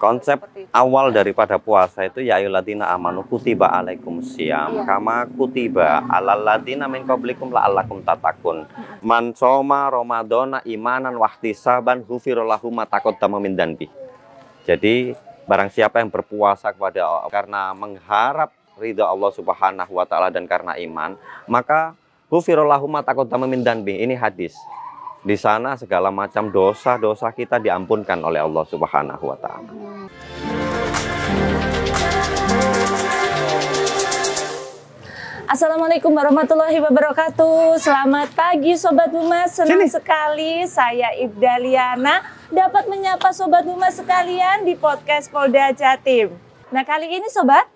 Konsep awal daripada puasa itu ya ayyuhalladzina amanu kutiba alaikumusiyam kama kutiba alal ladzina min qablikum la'allakum tattaqun. Man shoma ramadhana imanan wahtisaban ghufira lahu ma taqaddama min dzanbi. Jadi barang siapa yang berpuasa kepada Allah karena mengharap ridha Allah Subhanahu wa taala dan karena iman, maka ghufira lahu ma taqaddama min dzanbi. Ini hadis. Di sana segala macam dosa-dosa kita diampunkan oleh Allah Subhanahu wa taala. Assalamualaikum warahmatullahi wabarakatuh. Selamat pagi Sobat Humas. Senang sekali saya Ibda Liana dapat menyapa Sobat Humas sekalian di podcast Polda Jatim. Nah, kali ini Sobat,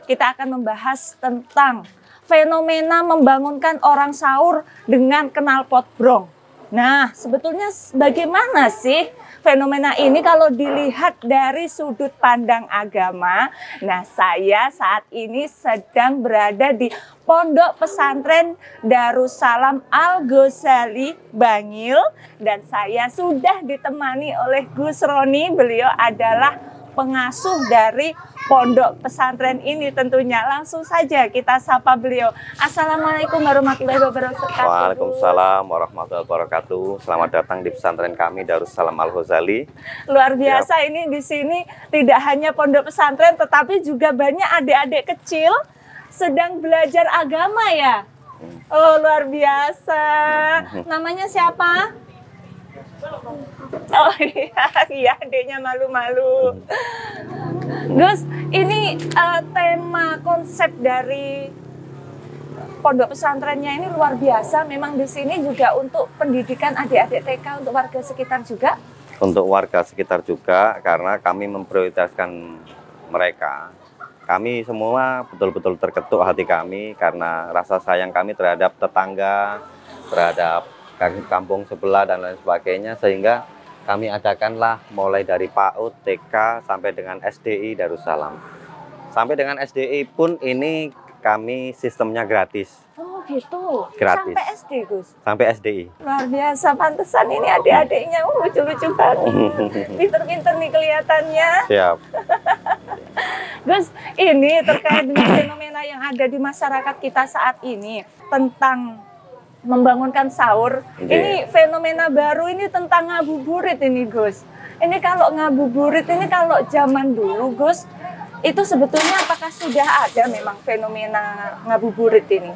kita akan membahas tentang fenomena membangunkan orang sahur dengan knalpot brong. Nah, sebetulnya bagaimana sih fenomena ini kalau dilihat dari sudut pandang agama? Nah, saya saat ini sedang berada di Pondok Pesantren Darussalam Al-Ghazali Bangil dan saya sudah ditemani oleh Gus Roni. Beliau adalah pengasuh dari pondok pesantren ini tentunya. Langsung saja kita sapa beliau. Assalamualaikum warahmatullahi wabarakatuh. Waalaikumsalam warahmatullahi wabarakatuh. Selamat datang di pesantren kami Darussalam Al-Ghazali. Luar biasa ini di sini tidak hanya pondok pesantren tetapi juga banyak adik-adik kecil sedang belajar agama ya. Oh, luar biasa. Namanya siapa? Oh iya, adiknya malu-malu. Gus, ini tema konsep dari pondok pesantrennya ini luar biasa. Memang di sini juga untuk pendidikan adik-adik TK untuk warga sekitar juga. Untuk warga sekitar juga, karena kami memprioritaskan mereka. Kami semua betul-betul terketuk hati kami karena rasa sayang kami terhadap tetangga, terhadap kampung sebelah dan lain sebagainya, sehingga kami adakanlah mulai dari PAUD, TK sampai dengan SDI Darussalam. Sampai dengan SDI pun ini kami sistemnya gratis. Oh gitu. Gratis. Sampai SD Gus. Sampai SDI. Luar biasa, pantesan ini adik-adiknya lucu-lucu banget. Pinter-pinter nih kelihatannya. Siap. Gus, ini terkait dengan fenomena yang ada di masyarakat kita saat ini tentang membangunkan sahur. Ini fenomena baru ini tentang ngabuburit ini Gus. Ini kalau ngabuburit ini kalau zaman dulu Gus, itu sebetulnya apakah sudah ada memang fenomena ngabuburit ini?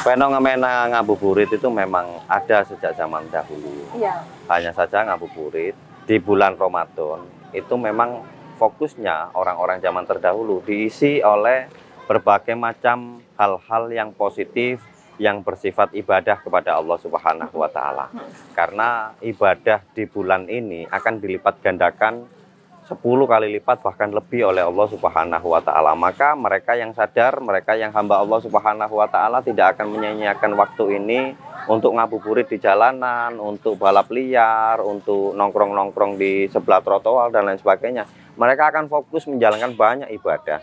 Fenomena ngabuburit itu memang ada sejak zaman dahulu. Iya. Hanya saja ngabuburit di bulan Ramadan itu memang fokusnya orang-orang zaman terdahulu diisi oleh berbagai macam hal-hal yang positif, yang bersifat ibadah kepada Allah Subhanahu wa taala. Karena ibadah di bulan ini akan dilipat gandakan 10 kali lipat bahkan lebih oleh Allah Subhanahu wa taala. Maka mereka yang sadar, mereka yang hamba Allah Subhanahu wa taala tidak akan menyia-nyiakan waktu ini untuk ngabuburit di jalanan, untuk balap liar, untuk nongkrong-nongkrong di sebelah trotoar dan lain sebagainya. Mereka akan fokus menjalankan banyak ibadah.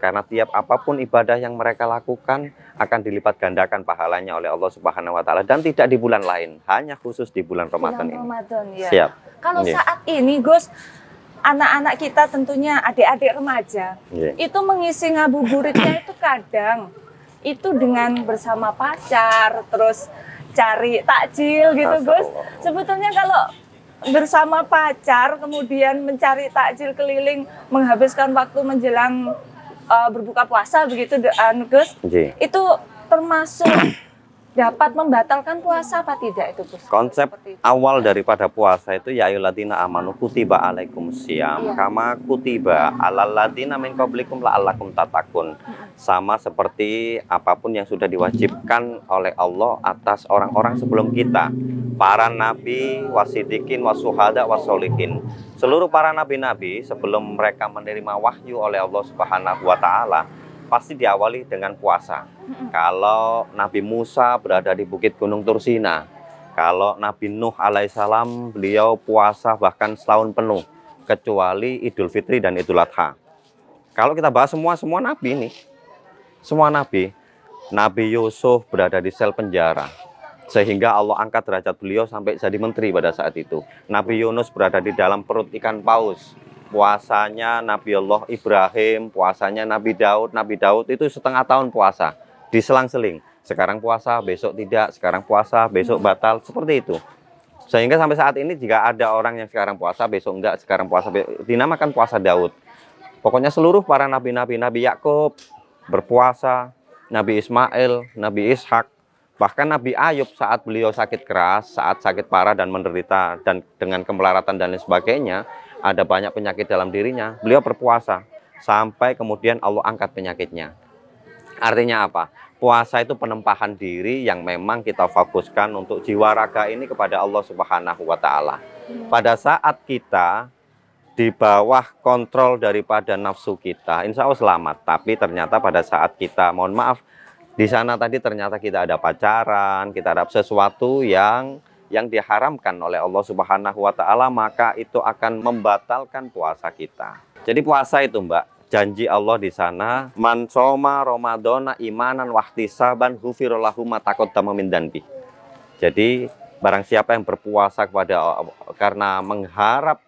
Karena tiap apapun ibadah yang mereka lakukan akan dilipat gandakan pahalanya oleh Allah Subhanahu wa taala dan tidak di bulan lain, hanya khusus di bulan Ramadan ini. Ramadan, ya. Siap. Kalau saat ini Gus, anak-anak kita tentunya adik-adik remaja, itu mengisi ngabuburitnya itu kadang itu dengan bersama pacar, terus cari takjil gitu Gus. Sebetulnya kalau bersama pacar kemudian mencari takjil keliling menghabiskan waktu menjelang berbuka puasa begitu Gus, itu termasuk dapat membatalkan puasa apa tidak itu Gus? Konsep awal daripada puasa itu ya ayyuhalladzina amanu kutiba alaikumusiyam kama kutiba alal ladzina min qablikum la'allakum tattaqun. Sama seperti apapun yang sudah diwajibkan oleh Allah atas orang-orang sebelum kita, para nabi, wasidikin, wasuhada, wasolihin. Seluruh para nabi-nabi sebelum mereka menerima wahyu oleh Allah Subhanahu wa taala pasti diawali dengan puasa. Kalau Nabi Musa berada di Bukit Gunung Tursina, kalau Nabi Nuh alaihissalam beliau puasa bahkan setahun penuh, kecuali Idul Fitri dan Idul Adha. Kalau kita bahas semua nabi ini, semua nabi, Nabi Yusuf berada di sel penjara, sehingga Allah angkat derajat beliau sampai jadi menteri pada saat itu. Nabi Yunus berada di dalam perut ikan paus, puasanya Nabi Allah Ibrahim, puasanya Nabi Daud. Nabi Daud itu setengah tahun puasa, diselang-seling. Sekarang puasa, besok tidak, sekarang puasa, besok batal, seperti itu. Sehingga sampai saat ini jika ada orang yang sekarang puasa, besok enggak, sekarang puasa, dinamakan puasa Daud. Pokoknya seluruh para nabi-nabi, Nabi Yakub berpuasa, Nabi Ismail, Nabi Ishak, bahkan Nabi Ayub saat beliau sakit keras, saat sakit parah dan menderita dan dengan kemelaratan dan lain sebagainya, ada banyak penyakit dalam dirinya, beliau berpuasa sampai kemudian Allah angkat penyakitnya. Artinya apa? Puasa itu penempahan diri yang memang kita fokuskan untuk jiwa raga ini kepada Allah Subhanahu wa Ta'ala. Pada saat kita di bawah kontrol daripada nafsu kita, insya Allah selamat. Tapi ternyata pada saat kita, mohon maaf, di sana tadi ternyata kita ada pacaran, kita ada sesuatu yang diharamkan oleh Allah Subhanahu wa Ta'ala, maka itu akan membatalkan puasa kita. Jadi puasa itu, Mbak, janji Allah di sana, man soma Ramadhana imanan wahtisaban ghufira lahu ma taqaddama min dzanbi. Jadi barang siapa yang berpuasa karena mengharap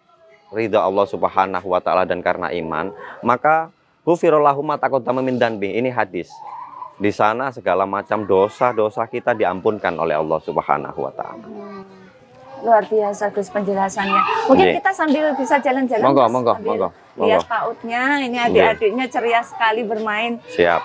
ridha Allah Subhanahu wa Ta'ala dan karena iman, maka ghufira lahu ma taqaddama min dzanbi. Ini hadis. Di sana segala macam dosa-dosa kita diampunkan oleh Allah Subhanahu wa Ta'ala. Luar biasa Gus penjelasannya. Mungkin kita sambil bisa jalan-jalan. Monggo. Lihat PAUD-nya, ini adik-adiknya ceria sekali bermain. Siap.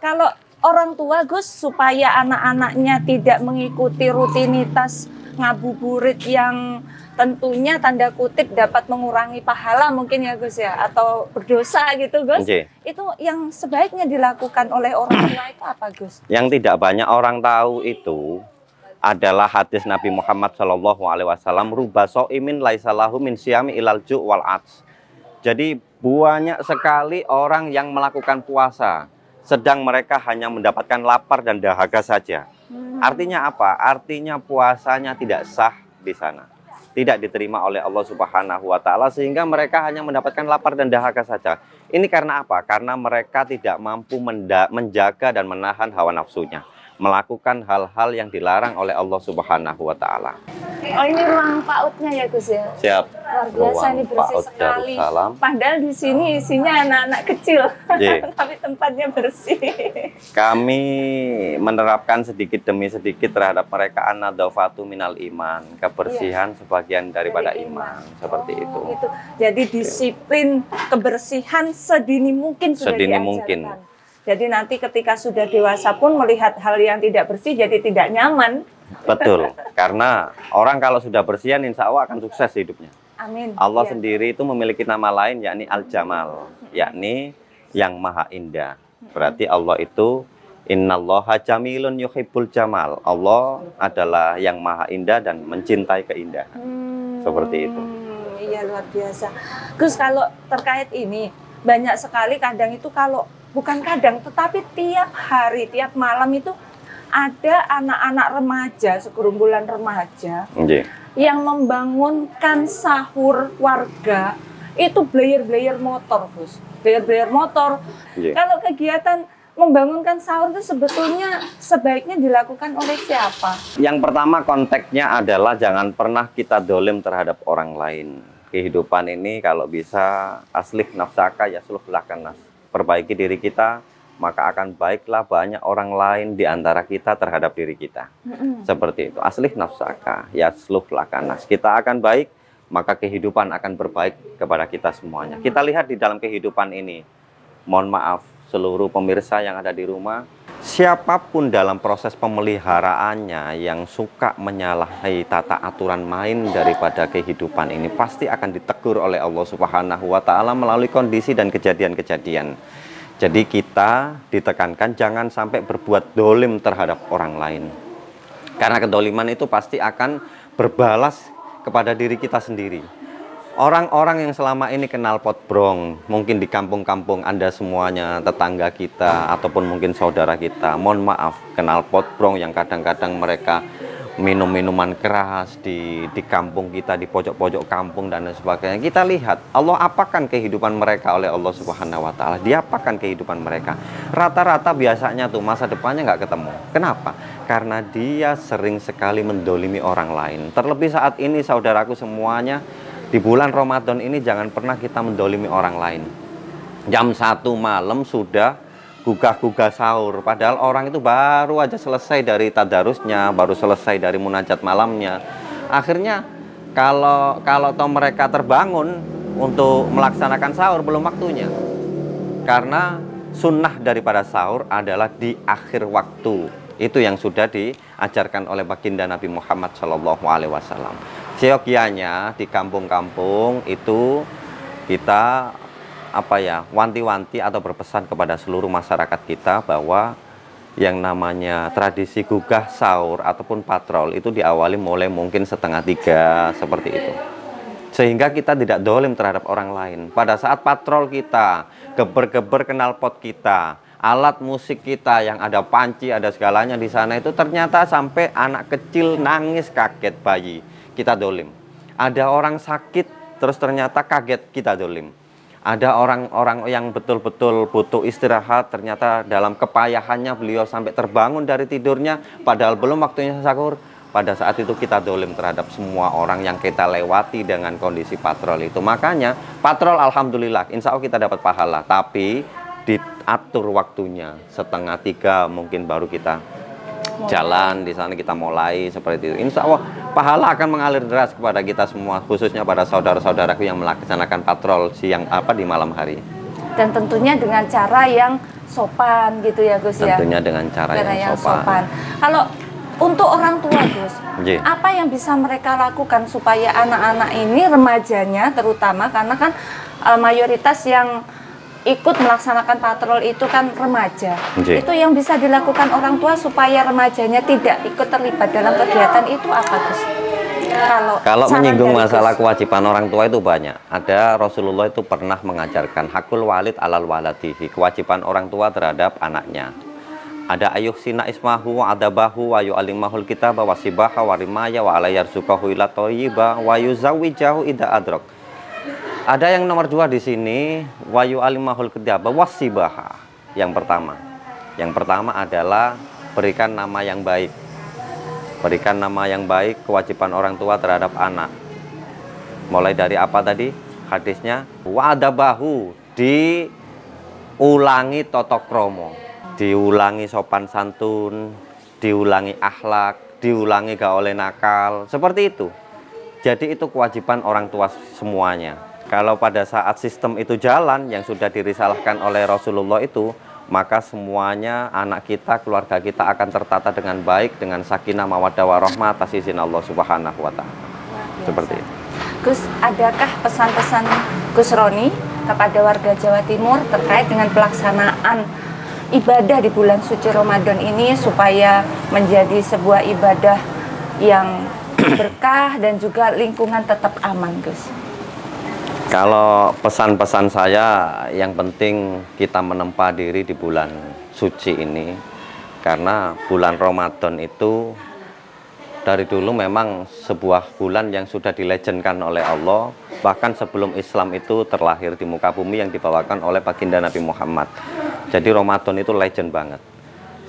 Kalau orang tua Gus supaya anak-anaknya tidak mengikuti rutinitas ngabuburit yang tentunya tanda kutip dapat mengurangi pahala mungkin ya Gus ya, atau berdosa gitu Gus. Itu yang sebaiknya dilakukan oleh orang tua itu apa Gus? Yang tidak banyak orang tahu itu adalah hadis Nabi Muhammad SAW, ruba so'imin laisalahu min siyami ilal ju' wal ats. Jadi banyak sekali orang yang melakukan puasa, sedang mereka hanya mendapatkan lapar dan dahaga saja. Artinya apa? Artinya puasanya tidak sah di sana, tidak diterima oleh Allah Subhanahu wa Ta'ala, sehingga mereka hanya mendapatkan lapar dan dahaga saja. Ini karena apa? Karena mereka tidak mampu menjaga dan menahan hawa nafsunya, melakukan hal-hal yang dilarang oleh Allah Subhanahu wa Ta'ala. Oh, ini ruang PAUD-nya ya Gus ya? Siap. Luar biasa, ini bersih PAUD sekali. Darussalam. Padahal di sini isinya anak-anak kecil, tapi tempatnya bersih. Kami menerapkan sedikit demi sedikit terhadap mereka an-nadhafatu minal iman, kebersihan sebagian daripada iman. Seperti itu. Jadi disiplin kebersihan sedini mungkin sudah diajarkan. Jadi nanti ketika sudah dewasa pun melihat hal yang tidak bersih jadi tidak nyaman. Betul, karena orang kalau sudah bersihan insya Allah akan sukses hidupnya. Amin. Allah sendiri itu memiliki nama lain yakni Al-Jamal, yakni yang maha indah. Berarti Allah itu innallaha jamilun yuhibbul jamal. Allah adalah yang maha indah dan mencintai keindahan. Seperti itu. Iya, luar biasa. Gus, kalau terkait ini banyak sekali kadang itu kalau bukan kadang, tetapi tiap hari, tiap malam itu ada anak-anak remaja, segerombolan remaja yang membangunkan sahur warga itu blayer-blayer motor, Gus. Blayer-blayer motor. Kalau kegiatan membangunkan sahur itu sebetulnya sebaiknya dilakukan oleh siapa? Yang pertama konteksnya adalah jangan pernah kita dolim terhadap orang lain. Kehidupan ini kalau bisa aslih nafsaka yasluh lakan nas. Perbaiki diri kita, maka akan baiklah banyak orang lain di antara kita terhadap diri kita. Seperti itu. Aslih nafsaka, yasluh lakanas. Kita akan baik, maka kehidupan akan berbaik kepada kita semuanya. Kita lihat di dalam kehidupan ini, mohon maaf seluruh pemirsa yang ada di rumah, siapapun dalam proses pemeliharaannya yang suka menyalahi tata aturan main daripada kehidupan ini pasti akan ditegur oleh Allah Subhanahu wa Ta'ala melalui kondisi dan kejadian-kejadian. Jadi kita ditekankan jangan sampai berbuat dolim terhadap orang lain, karena kedoliman itu pasti akan berbalas kepada diri kita sendiri. Orang-orang yang selama ini kenal potbrong, mungkin di kampung-kampung Anda semuanya, tetangga kita, ataupun mungkin saudara kita, mohon maaf, kenal potbrong yang kadang-kadang mereka minum minuman keras di kampung kita, di pojok-pojok kampung dan lain sebagainya. Kita lihat, Allah apakan kehidupan mereka oleh Allah Subhanahu wa Ta'ala. Diapakan kehidupan mereka. Rata-rata biasanya tuh masa depannya nggak ketemu. Kenapa? Karena dia sering sekali mendolimi orang lain. Terlebih saat ini saudaraku semuanya, Di bulan Ramadan ini jangan pernah kita mendolimi orang lain. Jam 1 malam sudah gugah-gugah sahur, padahal orang itu baru aja selesai dari tadarusnya, baru selesai dari munajat malamnya. Akhirnya kalau toh mereka terbangun untuk melaksanakan sahur, belum waktunya. Karena sunnah daripada sahur adalah di akhir waktu. Itu yang sudah diajarkan oleh baginda Nabi Muhammad SAW. Seyogianya di kampung-kampung itu kita wanti-wanti atau berpesan kepada seluruh masyarakat kita bahwa yang namanya tradisi gugah sahur ataupun patrol itu diawali mulai mungkin 2:30 seperti itu. Sehingga kita tidak dolim terhadap orang lain. Pada saat patrol kita, geber-geber knalpot kita, alat musik kita yang ada panci, ada segalanya di sana itu ternyata sampai anak kecil nangis kaget bayi, kita dolim. Ada orang sakit terus ternyata kaget, kita dolim. Ada orang-orang yang betul-betul butuh istirahat, ternyata dalam kepayahannya beliau sampai terbangun dari tidurnya padahal belum waktunya sahur. Pada saat itu kita dolim terhadap semua orang yang kita lewati dengan kondisi patrol itu. Makanya patrol alhamdulillah insya Allah kita dapat pahala, tapi diatur waktunya 2:30 mungkin baru kita jalan di sana, kita mulai seperti itu. Insya Allah pahala akan mengalir deras kepada kita semua, khususnya pada saudara-saudaraku yang melaksanakan patrol siang di malam hari. Dan tentunya dengan cara yang sopan gitu ya Gus ya. Tentunya dengan cara yang sopan. Kalau untuk orang tua Gus, apa yang bisa mereka lakukan supaya anak-anak ini, remajanya terutama, karena kan mayoritas yang ikut melaksanakan patrol itu kan remaja. Itu yang bisa dilakukan orang tua supaya remajanya tidak ikut terlibat dalam kegiatan itu apa Gus? Kalau menyinggung masalah kewajiban orang tua itu banyak. Ada Rasulullah itu pernah mengajarkan hakul walid alal waladihi, kewajiban orang tua terhadap anaknya. Ada ayuh sina ismahu wa adabahu wa yu'alimahul kitaba wa sibaha wa rimaya wa alayarzukahu ila thayyiba wa yuzawijahu ida adrok. Ada yang nomor 2 di sini, wayu alimahul kedaba wasibaha. Yang pertama adalah berikan nama yang baik. Berikan nama yang baik, kewajiban orang tua terhadap anak. Mulai dari apa tadi? Hadisnya wadabahu, diulangi totok kromo, diulangi sopan santun, diulangi akhlak, diulangi gak oleh nakal, seperti itu. Jadi itu kewajiban orang tua semuanya. Kalau pada saat sistem itu jalan yang sudah dirisalahkan oleh Rasulullah itu, maka semuanya anak kita, keluarga kita akan tertata dengan baik, dengan sakinah mawaddah warahmah atas izin Allah Subhanahu wa taala. Seperti itu. Gus, adakah pesan-pesan Gus Roni kepada warga Jawa Timur terkait dengan pelaksanaan ibadah di bulan suci Ramadan ini supaya menjadi sebuah ibadah yang berkah dan juga lingkungan tetap aman, Gus? Kalau pesan-pesan saya, yang penting kita menempa diri di bulan suci ini, karena bulan Ramadan itu dari dulu memang sebuah bulan yang sudah dilegendkan oleh Allah, bahkan sebelum Islam itu terlahir di muka bumi yang dibawakan oleh baginda Nabi Muhammad. Jadi Ramadan itu legend banget.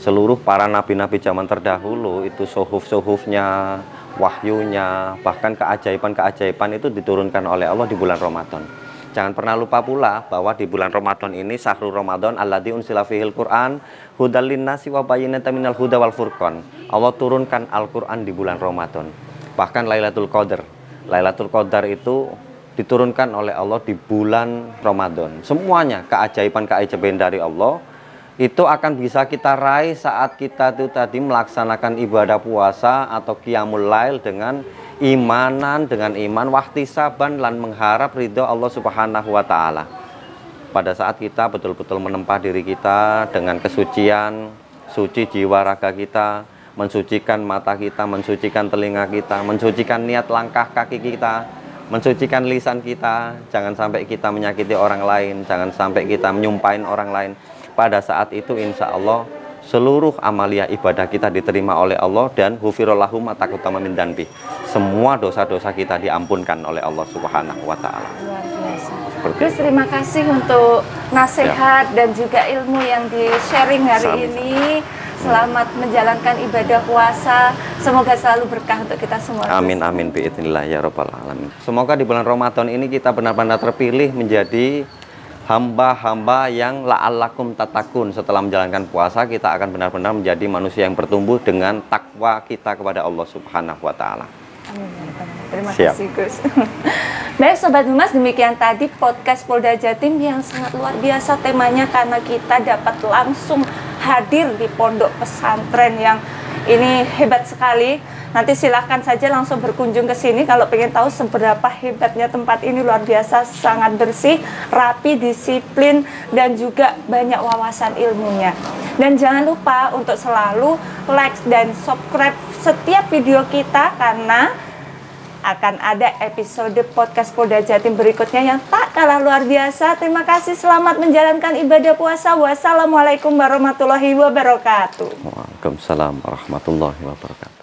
Seluruh para nabi-nabi zaman terdahulu itu suhuf-suhufnya, wahyunya, bahkan keajaiban-keajaiban itu diturunkan oleh Allah di bulan Ramadan. Jangan pernah lupa pula bahwa di bulan Ramadan ini syahrul Ramadan alladzi unzila fihil Qur'an hudal linnasi wa bayyinatin minal huda wal furqan. Allah turunkan Al-Qur'an di bulan Ramadan. Bahkan Lailatul Qadar. Lailatul Qadar itu diturunkan oleh Allah di bulan Ramadan. Semuanya keajaiban-keajaiban dari Allah itu akan bisa kita raih saat kita itu tadi melaksanakan ibadah puasa atau qiyamul lail dengan imanan, dengan iman, wahtisaban, dan mengharap ridho Allah Subhanahu wa Ta'ala. Pada saat kita betul-betul menempa diri kita dengan kesucian, suci jiwa raga kita, mensucikan mata kita, mensucikan telinga kita, mensucikan niat langkah kaki kita, mensucikan lisan kita, jangan sampai kita menyakiti orang lain, jangan sampai kita menyumpahin orang lain. Pada saat itu insya Allah seluruh amalia ibadah kita diterima oleh Allah dan hufirollahu ma taqaddama min dzanbi. Semua dosa-dosa kita diampunkan oleh Allah Subhanahu wa Ta'ala. Luar biasa. Gus, terima kasih untuk nasihat dan juga ilmu yang di-sharing hari ini. Selamat menjalankan ibadah puasa. Semoga selalu berkah untuk kita semua. Amin amin biidznillah ya rabbal alamin. Semoga di bulan Ramadan ini kita benar-benar terpilih menjadi hamba-hamba yang la'allakum tatakun. Setelah menjalankan puasa, kita akan benar-benar menjadi manusia yang bertumbuh dengan takwa kita kepada Allah Subhanahu wa taala. Amin. Terima kasih Gus. Baik Sobat Humas, demikian tadi podcast Polda Jatim yang sangat luar biasa temanya, karena kita dapat langsung hadir di pondok pesantren yang ini hebat sekali. Nanti silahkan saja langsung berkunjung ke sini kalau pengen tahu seberapa hebatnya tempat ini. Luar biasa, sangat bersih, rapi, disiplin, dan juga banyak wawasan ilmunya. Dan jangan lupa untuk selalu like dan subscribe setiap video kita, karena akan ada episode podcast Polda Jatim berikutnya yang tak kalah luar biasa. Terima kasih, selamat menjalankan ibadah puasa. Wassalamualaikum warahmatullahi wabarakatuh. Waalaikumsalam warahmatullahi wabarakatuh.